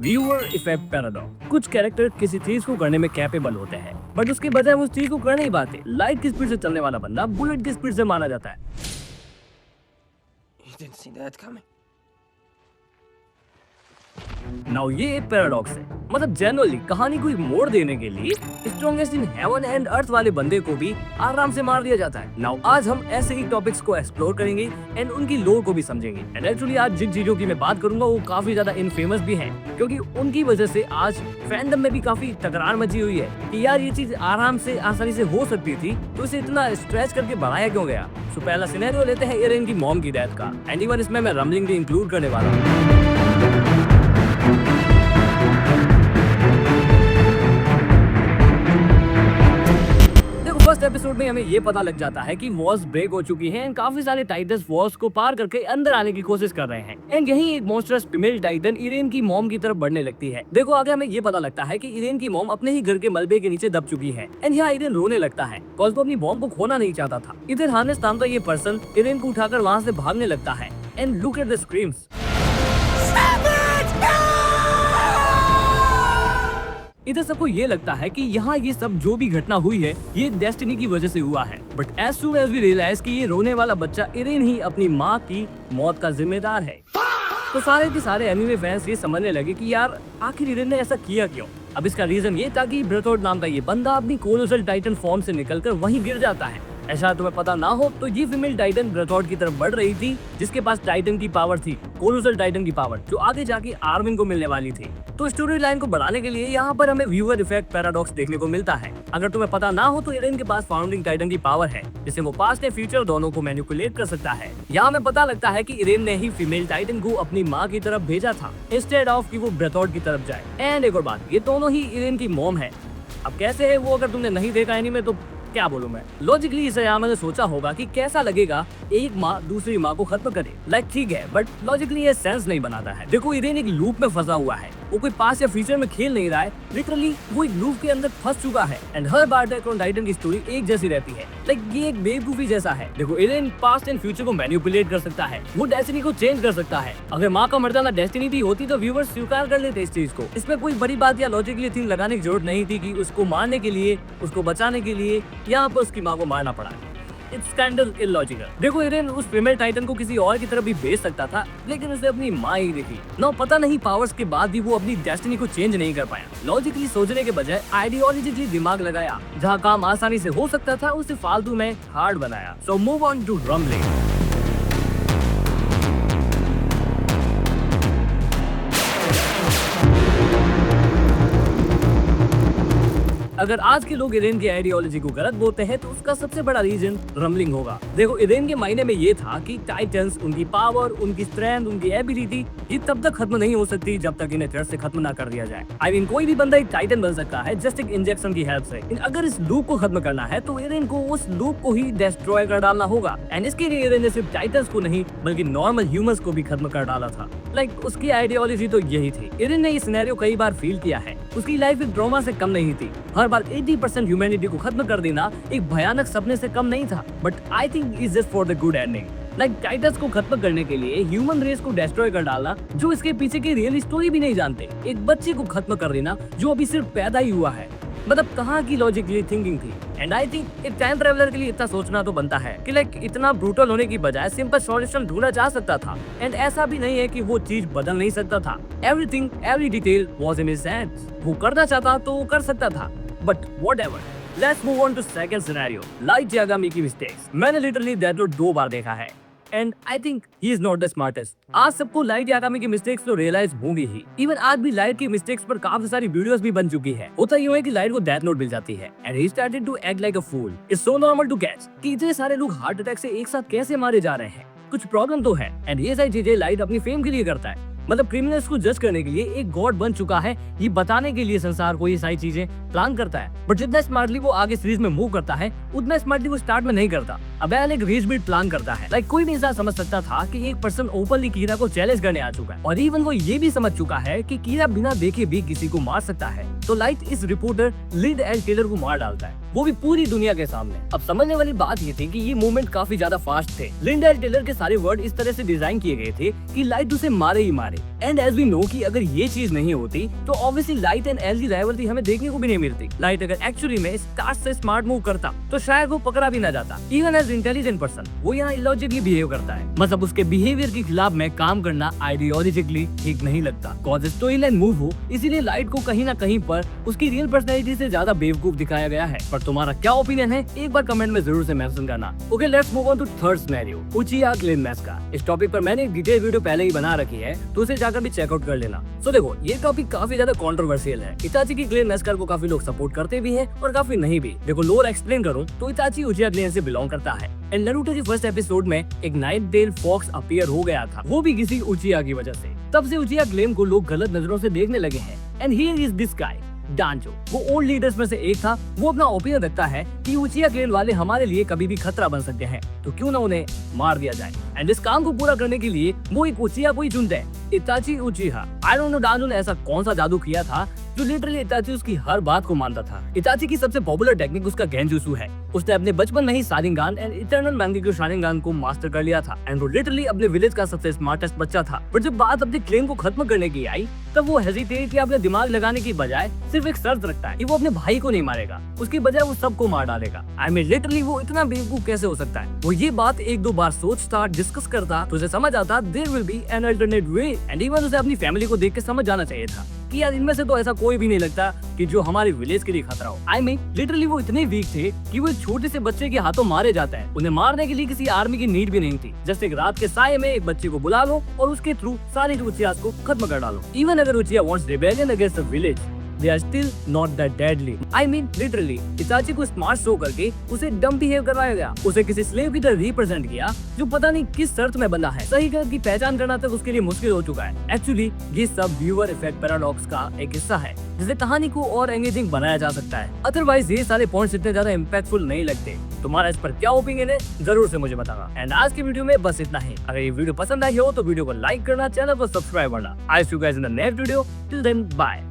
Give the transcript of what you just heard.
Viewer effect paradox. कुछ character किसी चीज को करने में कैपेबल होते हैं, बट उसके बजाय वो उस चीज को कर नहीं पाते। लाइट की स्पीड से चलने वाला बंदा बुलेट की स्पीड से माना जाता है। You didn't see that coming. Now ये एक पैराडॉक्स है, मतलब जनरली कहानी को एक मोड़ देने के लिए strongest in heaven and earth वाले बंदे को भी आराम से मार दिया जाता है। नाउ आज हम ऐसे ही टॉपिक्स को एक्सप्लोर करेंगे एंड उनकी लोर को भी समझेंगे। एंड एक्चुअली आज जिन चीजों की मैं बात करूंगा वो काफी ज्यादा इनफेमस भी हैं, क्योंकि उनकी वजह से आज फैंडम में भी काफी तकरार मची हुई है कि यार ये चीज आराम से आसानी से हो सकती थी तो इसे इतना स्ट्रेच करके बढ़ाया क्यों गया। सो पहला सिनेरियो लेते हैं एरेन की मॉम की डेथ का, एंड इवन इसमें मैं रम्बलिंग भी इंक्लूड करने वाला हूँ। फर्स्ट एपिसोड में हमें ये पता लग जाता है कि वॉल्स ब्रेक हो चुकी है एंड काफी सारे टाइटन्स वॉल्स को पार करके अंदर आने की कोशिश कर रहे हैं। एंड यही एक मॉन्स्टरस फीमेल टाइटन इरेन की मॉम की तरफ बढ़ने लगती है। देखो आगे हमें ये पता लगता है कि इरेन की मॉम अपने ही घर के मलबे के नीचे दब चुकी है एंड यहाँ इरेन रोने लगता है बिकॉज़ वो अपनी मॉम को खोना नहीं चाहता था। इधर हार्नेस नाम का ये पर्सन इरेन को उठाकर वहाँ से भागने लगता है and look at the screams. इधर सबको ये लगता है कि यहाँ ये सब जो भी घटना हुई है ये डेस्टिनी की वजह से हुआ है, but as soon as we realise कि ये रोने वाला बच्चा इरेन ही अपनी माँ की मौत का जिम्मेदार है, तो सारे के सारे एनिमे फैंस ये समझने लगे कि यार आखिर इरेन ने ऐसा किया क्यों। अब इसका रीजन ये था कि ब्रेथोड नाम का ये बंदा अपनी कोलोसल टाइटन फॉर्म से निकलकर वहीं गिर जाता है। ऐसा तुम्हें पता ना हो तो ये फीमेल टाइटन ब्रेथोड की तरफ बढ़ रही थी जिसके पास टाइटन की पावर थी, कोलोसल टाइटन की पावर, जो आगे जाके आर्मिन को मिलने वाली थी। तो स्टोरी लाइन को बढ़ाने के लिए यहाँ पर हमें व्यूअर इफेक्ट पैराडॉक्स देखने को मिलता है। अगर तुम्हें पता ना हो तो इरेन के पास फाउंडिंग टाइटन की पावर है जिसे वो पास्ट या फ्यूचर दोनों को मैनिपुलेट कर सकता है। यहाँ हमें पता लगता है कि इरेन ने ही फीमेल टाइटन को अपनी माँ की तरफ भेजा था इंस्टेड ऑफ कि वो ब्रेथोड की तरफ जाए। एंड एक और बात, ये दोनों ही इरेन की मॉम है। अब कैसे है वो, अगर तुमने नहीं देखा एनीमे तो क्या बोलूं मैं। लॉजिकली इसे यहाँ मैंने सोचा होगा कि कैसा लगेगा एक माँ दूसरी माँ को खत्म करे, लाइक ठीक है, बट लॉजिकली ये सेंस नहीं बनाता है। देखो इरेन एक लूप में फंसा हुआ है, वो कोई पास या फ्यूचर में खेल नहीं रहा है, लिटरली वो एक लूप के अंदर फंस चुका है। And her bar attack on Titan की स्टोरी एक जैसी रहती है, लाइक ये एक बेवकूफी जैसा है। देखो इरेन पास्ट एंड फ्यूचर को मैनिपुलेट कर सकता है, वो डेस्टिनी को चेंज कर सकता है। अगर माँ का मर जाना डेस्टिनी भी होती तो व्यूअर्स स्वीकार कर लेते इस चीज को। इसमें कोई बड़ी बात या लॉजिकली थिंग लगाने की जरूरत नहीं थी कि उसको मारने के लिए, उसको बचाने के लिए यहाँ पर उसकी माँ को मारना पड़ा। It's kind of illogical. देखो इरेन उस फीमेल टाइटन को किसी और की तरफ भी भेज सकता था, लेकिन उसे अपनी माँ ही देखी। नो पता नहीं पावर्स के बाद भी वो अपनी डेस्टिनी को चेंज नहीं कर पाया। लॉजिकली सोचने के बजाय आइडियोलॉजिकली दिमाग लगाया, जहाँ काम आसानी से हो सकता था उसे फालतू में हार्ड बनाया। So move on to rumbling. अगर आज के लोग इरेन की आइडियोलॉजी को गलत बोलते हैं तो उसका सबसे बड़ा रीजन रम्बलिंग होगा। देखो इरेन के मायने में ये था कि टाइटन्स, उनकी पावर, उनकी स्ट्रेंथ, उनकी एबिलिटी ये तब तक खत्म नहीं हो सकती जब तक इन्हें जड़ से खत्म ना कर दिया जाए। आई मीन कोई भी बंदा एक टाइटन बन सकता है जस्ट एक इंजेक्शन की हेल्प से। अगर इस लूप को खत्म करना है तो इरेन को उस लूप को ही डिस्ट्रॉय कर डालना होगा। एंड इसके लिए इरेन ने सिर्फ टाइटन्स को नहीं बल्कि नॉर्मल ह्यूमंस को भी खत्म कर डाला था। लाइक उसकी आइडियोलॉजी तो यही थी। इरेन ने ये सिनेरियो कई बार फील किया है। उसकी लाइफ एक ड्रामा से कम नहीं थी। हर बार 80% ह्यूमैनिटी को खत्म कर देना एक भयानक सपने से कम नहीं था, but I think is just for the good ending. Like titans को खत्म करने के लिए ह्यूमन रेस को डिस्ट्रॉय कर डालना, जो इसके पीछे की रियल स्टोरी भी नहीं जानते। एक बच्चे को खत्म कर देना जो अभी सिर्फ पैदा ही हुआ है। मतलब कहाँ की लॉजिकली थिंकिंग थी। एंड आई थिंक एक टाइम ट्रेवलर के लिए इतना सोचना तो बनता है कि लाइक इतना ब्रूटल होने की बजाय सिंपल सॉल्यूशन ढूंढा जा सकता था। एंड ऐसा भी नहीं है कि वो चीज बदल नहीं सकता था। Everything, every detail was in his hands. वो करना चाहता तो वो कर सकता था, but whatever. Let's move on to second scenario, Light Yagami की मिस्टेक्स। मैंने लिटरली डेथ नोट 2 बार देखा है and I think he is not the smartest. आज सबको लाइट यागामी की मिस्टेक्स तो रियलाइज होंगी ही। इवन आज भी लाइट की मिस्टेक्स पर काफी सारी वीडियोस भी बन चुकी है। होता यूं है कि लाइट को डेथ नोट मिल जाती है and he started to act like a fool. It's so normal to catch कि इतने सारे लोग हार्ट अटैक से एक साथ कैसे मारे जा रहे हैं। कुछ प्रॉब्लम तो है। एंड ये सारी चीजें लाइट अपनी फेम के लिए करता है। मतलब क्रिमिनल्स को जज करने के लिए एक गॉड बन चुका है, ये बताने के लिए संसार को ये सारी चीजें प्लान करता है। बट जितना स्मार्टली वो आगे सीरीज में मूव करता है उतना स्मार्टली वो स्टार्ट में नहीं करता। अब एक रेस बिल्ड प्लान करता है। लाइक कोई भी इंसान समझ सकता था कि एक पर्सन ओपनली कीरा को चैलेंज करने आ चुका है और इवन वो ये भी समझ चुका है कि कीरा बिना देखे भी किसी को मार सकता है। तो लाइट इस रिपोर्टर लिंड-एल टेलर को मार डालता है, वो भी पूरी दुनिया के सामने। अब समझने वाली बात ये थी कि ये मूवमेंट काफी ज्यादा फास्ट थे। लिंड-एल टेलर के सारे वर्ड इस तरह से डिजाइन किए गए थे कि लाइट उसे मारे ही मारे। एंड एज वी नो कि अगर ये चीज नहीं होती तो ऑब्वियसली लाइट एंड एल की राइवलरी हमें देखने को भी नहीं मिलती। लाइट अगर एक्चुअली में स्टार्स से स्मार्ट मूव करता तो शायद वो पकड़ा भी न जाता। इवन एज इंटेलिजेंट पर्सन वो यहाँ इलॉजिकली बिहेव करता है, मतलब उसके बिहेवियर के खिलाफ में काम करना आइडियोलॉजिकली ठीक नहीं लगता। कॉज स्टोरी लाइन मूव हो, इसीलिए लाइट को कहीं ना कहीं पर उसकी रियल पर्सनैलिटी से ज्यादा बेवकूफ दिखाया गया है। पर तुम्हारा क्या ओपिनियन है एक बार कमेंट में जरूर से मेंशन करना। Okay, let's move on to third scenario, Uchiha clan massacre. इस टॉपिक पर मैंने एक डिटेल वीडियो पहले ही बना रखी है, तो उसे जाकर भी चेकआउट कर लेना। सो देखो, ये टॉपिक काफी ज्यादा कंट्रोवर्शियल है। इताची की ग्लेन मैस्का को काफी लोग सपोर्ट करते भी हैं और काफी नहीं भी। देखो, लोअर एक्सप्लेन करूं तो इताची उचिहा ग्लेन से बिलोंग करता है। एंड नारुतो की फर्स्ट एपिसोड में एक नाइट-टेल फॉक्स अपीयर हो गया था, वो भी किसी उचिहा की वजह से। तब से उचिहा ग्लेन को लोग गलत नजरों से देखने लगे हैं। And here is this guy डांजो, वो ओल्ड लीडर्स में से एक था। वो अपना ओपिनियन रखता है कि उचिहा ग्लेन वाले हमारे लिए कभी भी खतरा बन सकते हैं, तो क्यों ना उन्हें मार दिया जाए। एंड इस काम को पूरा करने के लिए वो एक उचिहा को ही चुनते हैं, इताची उचिहा। आई डोंट नो डांजो ने ऐसा कौन सा जादू किया था जो लिटरली इताची उसकी हर बात को मानता था। इताची की सबसे पॉपुलर टेक्निक उसका गेंजुत्सु है। उसने अपने बचपन में ही शारिंगान एंड इटर्नल मैंगेक्यू शारिंगान को मास्टर कर लिया था। एंड वो लिटरली अपने विलेज का सबसे स्मार्टेस्ट बच्चा था। पर जब बात अपने क्लेम को खत्म करने की आई, तब वो हेजिटेट या अपने दिमाग लगाने की बजाय सिर्फ एक शर्त रखता है कि वो अपने भाई को नहीं मारेगा, उसकी बजाय वो सबको मार डालेगा। आई मीन लिटरली वो इतना बेवकूफ कैसे हो सकता है। वो ये बात एक दो बार सोचता, डिस्कस करता, तो उसे समझ आता there will be an alternate way. And even उसे अपनी फैमिली को देख के समझ जाना चाहिए था कि यार इनमें से तो ऐसा कोई भी नहीं लगता कि जो हमारे विलेज के लिए खतरा हो। आई मीन लिटरली वो इतने वीक थे कि वो एक छोटे से बच्चे के हाथों मारे जाते हैं। उन्हें मारने के लिए किसी आर्मी की नीड भी नहीं थी। जस्ट एक रात के साये में एक बच्चे को बुला लो और उसके थ्रू सारे उचिहा को खत्म कर डालो। इवन अगर उचिहा wants rebellion against the village, they are still not that deadly. I mean literally, इताची को स्मार्ट शो करके उसे डम बिहेव करवाया गया। उसे किसी स्लेव की तरह रिप्रेजेंट किया जो पता नहीं किस शर्त में बंधा है। सही गलत की पहचान करना तक उसके लिए मुश्किल हो चुका है। एक्चुअली ये सब व्यूअर इफेक्ट पैराडॉक्स का एक हिस्सा है, जिससे कहानी को और एंगेजिंग बनाया जा सकता है। अदरवाइज ये सारे पॉइंट्स इतने ज्यादा इम्पैक्टफुल नहीं लगते। तुम्हारा इस पर क्या ओपिनियन है जरूर से मुझे बताना। एंड आज की वीडियो में बस इतना ही। अगर ये वीडियो पसंद आई हो तो वीडियो को लाइक करना, चैनल को सब्सक्राइब करना। I see you guys in the next video. Till then bye.